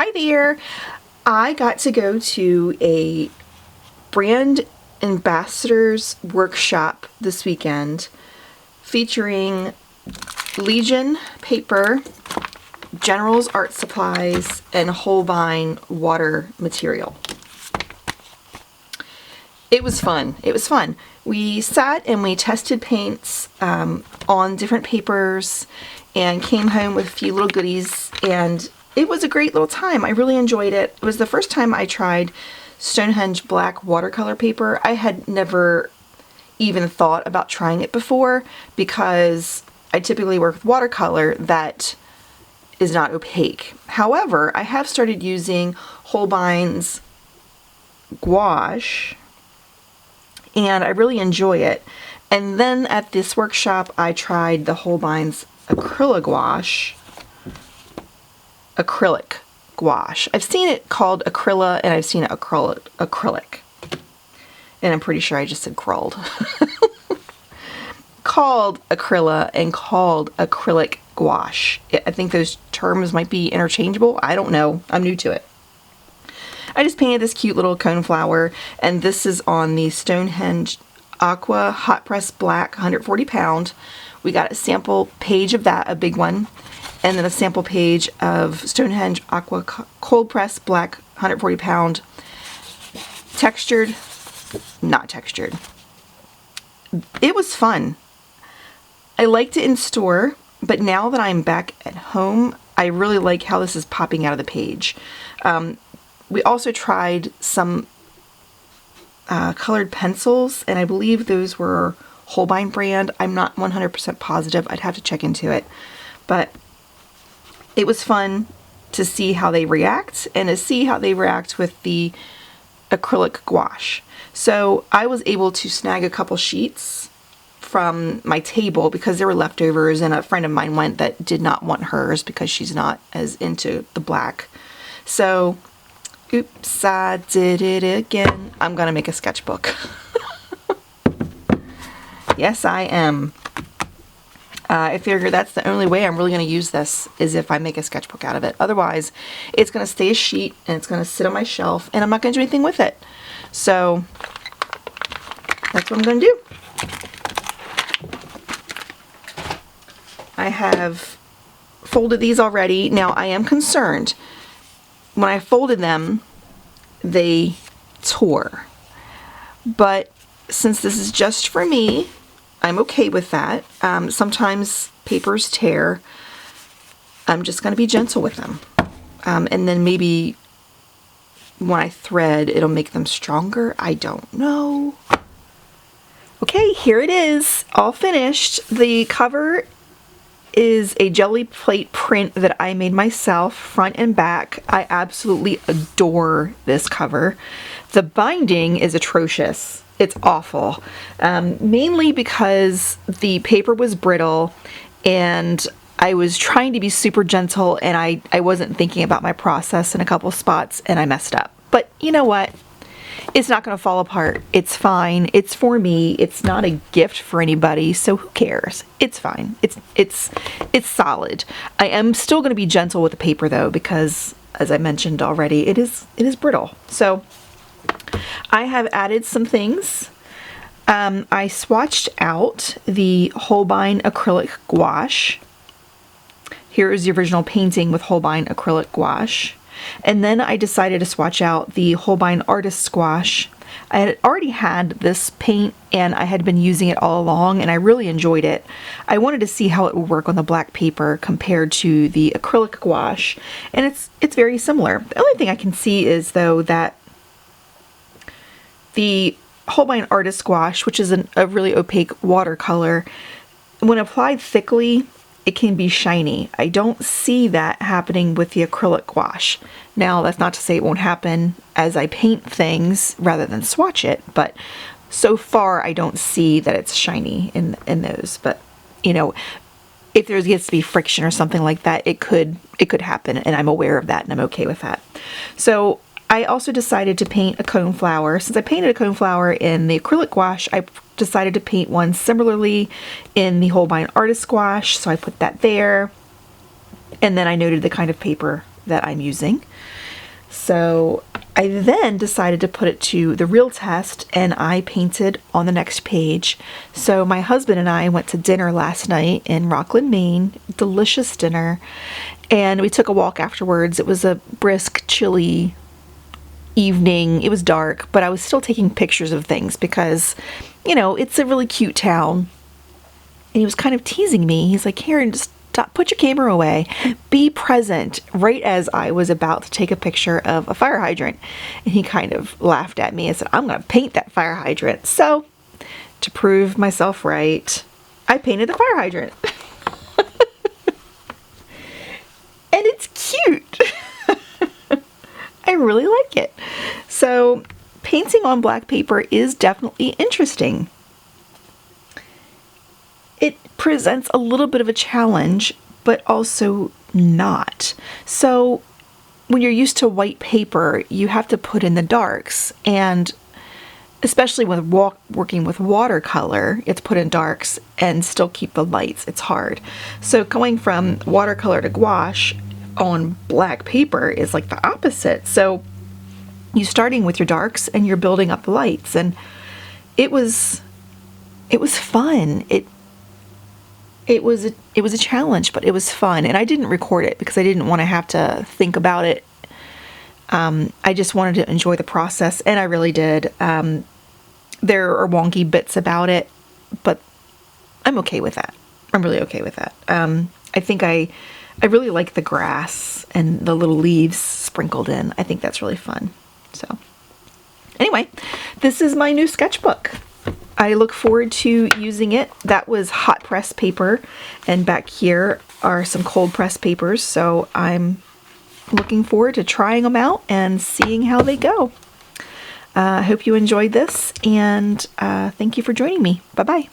Hi there! I got to go to a brand ambassadors workshop this weekend featuring Legion paper, General's art supplies, and Holbein water material. It was fun. It was fun. We sat and we tested paints on different papers and came home with a few little goodies, and it was a great little time. I really enjoyed it. It was the first time I tried Stonehenge black watercolor paper. I had never even thought about trying it before because I typically work with watercolor that is not opaque. However, I have started using Holbein's gouache and I really enjoy it. And then at this workshop I tried the Holbein's acrylic gouache. I've seen it called acryla and I've seen it acrylic. And I'm pretty sure I just said crawled. Called acryla and called acrylic gouache. I think those terms might be interchangeable. I don't know. I'm new to it. I just painted this cute little coneflower, and this is on the Stonehenge Aqua Hot Press Black 140 pound. We got a sample page of that, a big one, and then a sample page of Stonehenge Aqua Cold Press Black 140 pound, textured, not textured. It was fun. I liked it in store, but now that I'm back at home, I really like how this is popping out of the page. We also tried some colored pencils, and I believe those were Holbein brand. I'm not 100% positive. I'd have to check into it. But it was fun to see how they react and to see how they react with the acrylic gouache. So I was able to snag a couple sheets from my table because there were leftovers, and a friend of mine went that did not want hers because she's not as into the black. So, oops, I did it again. I'm gonna make a sketchbook. Yes, I am. I figure that's the only way I'm really going to use this is if I make a sketchbook out of it. Otherwise, it's going to stay a sheet and it's going to sit on my shelf and I'm not going to do anything with it. So, that's what I'm going to do. I have folded these already. Now, I am concerned. When I folded them, they tore. But since this is just for me, I'm okay with that. Sometimes papers tear. I'm just going to be gentle with them. And then maybe when I thread, it'll make them stronger. I don't know. Okay, here it is, all finished. The cover is a jelly plate print that I made myself, front and back. I absolutely adore this cover. The binding is atrocious. It's awful. Mainly because the paper was brittle and I was trying to be super gentle and I wasn't thinking about my process in a couple spots and I messed up. But you know what? It's not going to fall apart. It's fine. It's for me. It's not a gift for anybody, so who cares? It's fine. It's solid. I am still going to be gentle with the paper though because, as I mentioned already, it is brittle. So I have added some things. I swatched out the Holbein acrylic gouache. Here is the original painting with Holbein acrylic gouache. And then I decided to swatch out the Holbein artist gouache. I had already had this paint and I had been using it all along and I really enjoyed it. I wanted to see how it would work on the black paper compared to the acrylic gouache, and it's very similar. The only thing I can see is though that the Holbein artist gouache, which is a really opaque watercolor, when applied thickly, it can be shiny. I don't see that happening with the acrylic gouache. Now, that's not to say it won't happen as I paint things rather than swatch it, but so far I don't see that it's shiny in those. But, you know, if there gets to be friction or something like that, it could happen, and I'm aware of that and I'm okay with that. So I also decided to paint a coneflower. Since I painted a coneflower in the acrylic gouache, I decided to paint one similarly in the Holbein artist gouache, so I put that there. And then I noted the kind of paper that I'm using. So I then decided to put it to the real test, and I painted on the next page. So my husband and I went to dinner last night in Rockland, Maine. Delicious dinner. And we took a walk afterwards. It was a brisk, chilly evening. It was dark, but I was still taking pictures of things because, you know, it's a really cute town. And he was kind of teasing me. He's like, Karen, just stop, put your camera away. Be present, right as I was about to take a picture of a fire hydrant. And he kind of laughed at me and said, I'm going to paint that fire hydrant. So, to prove myself right, I painted the fire hydrant. And it's cute. I really like it. So, painting on black paper is definitely interesting. It presents a little bit of a challenge, but also not. So, when you're used to white paper, you have to put in the darks, and especially with working with watercolor, it's put in darks and still keep the lights. It's hard. So, going from watercolor to gouache on black paper is like the opposite. So you're starting with your darks and you're building up the lights, and it was fun. It was a challenge, but it was fun, and I didn't record it because I didn't want to have to think about it. I just wanted to enjoy the process, and I really did. There are wonky bits about it, but I'm okay with that. I'm really okay with that. I think I really like the grass and the little leaves sprinkled in. I think that's really fun. So anyway, this is my new sketchbook. I look forward to using it. That was hot press paper, and back here are some cold press papers. So I'm looking forward to trying them out and seeing how they go. I hope you enjoyed this, and thank you for joining me. Bye-bye.